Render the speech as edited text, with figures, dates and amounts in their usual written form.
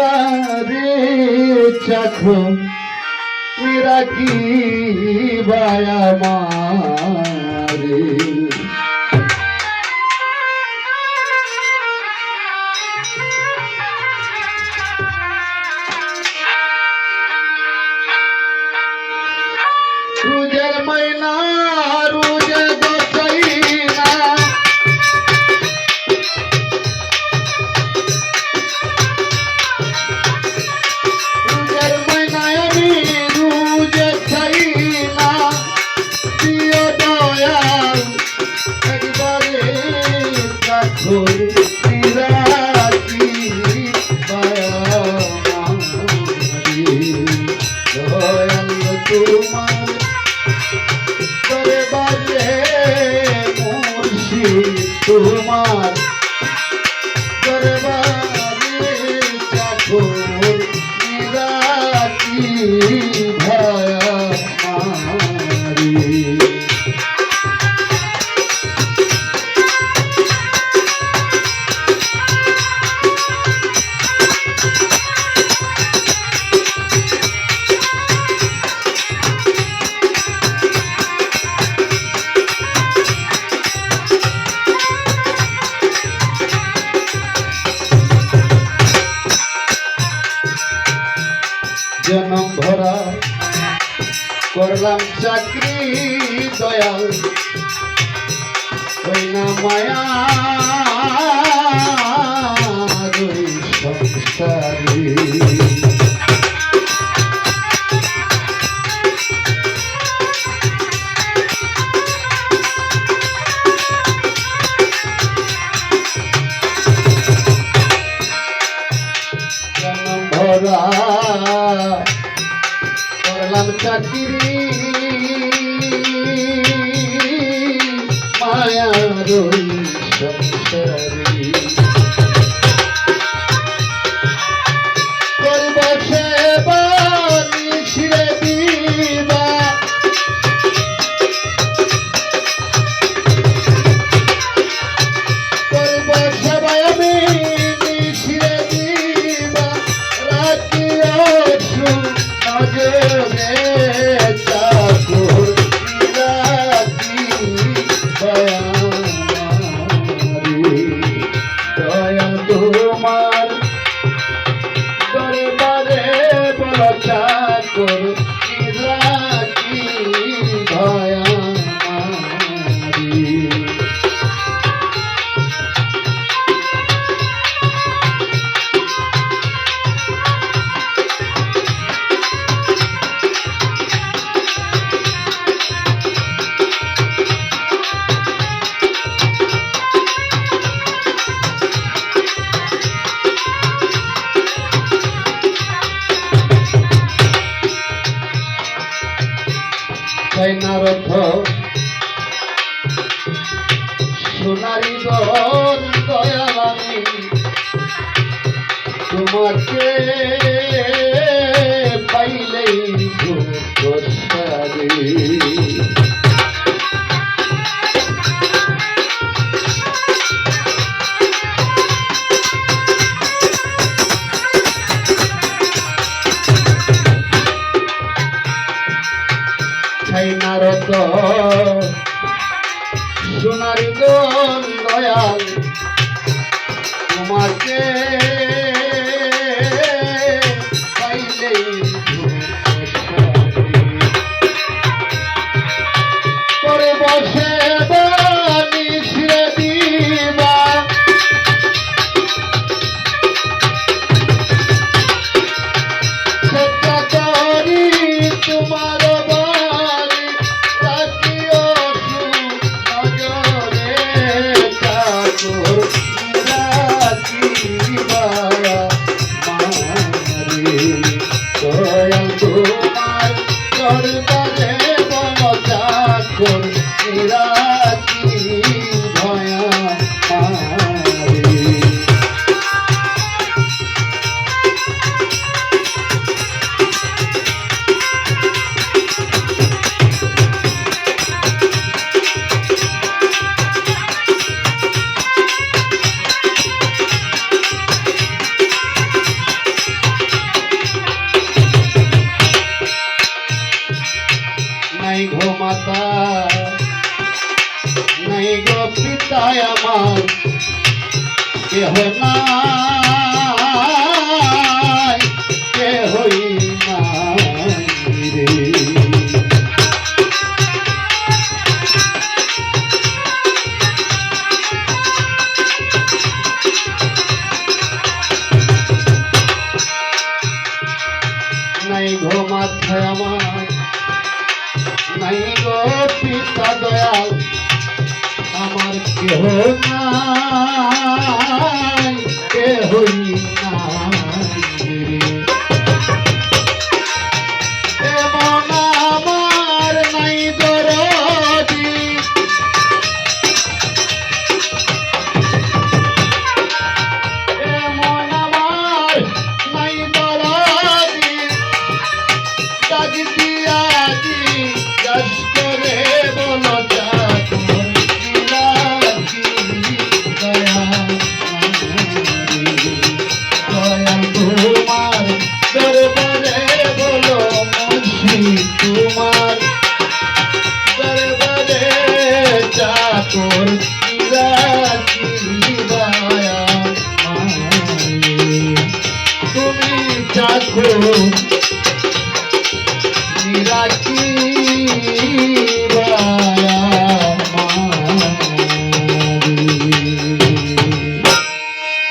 বারে চাখো রাখি বায়া মারে রোজের ময়না রোজে গোসাইনা রোজের ময়নায় আমি রোজে খাইনা প্রিয় দয়াল একবারে রাখো রাখি দয়াল তোমার দরবারে মুর্শিদ তোমার দরবারে চাকর রাখি ভায়া মারি জনম ভরা করলাম চাকরি দয়াল ওই না মায়া সংসারী জনম ভরা করলাম চাকরি মায়ার সংসারী করব সেবা নিশিরে দিবা করব সেবা আমি নিশিরে দিবা রাখিয়া নজরে চাকর রাখি দয়া তোমার দরবারে বড় চাকর রাখি দয়া নারথ সোনারি দয়াল আমি তোমাকে পাইলেই গোসারি নারদ সোনারি দয়াল তোমাকে পাইলে করে বসে নিশিরে দিবা সেটা করি তোমার নাই গো মাতা নাই গো পিতা আমার কেহ নাই কেহই নাই রে নাই গো মাথায় আমার নাই গো পিতা দয়াল আমার কেহ নাই কেহই নাই এমন আমার নাই দরদি এমন আমার নাই দরদি ডাক দিয়া দি যাস করে বলো তোমার দরবারে চাকর তুমি চাকর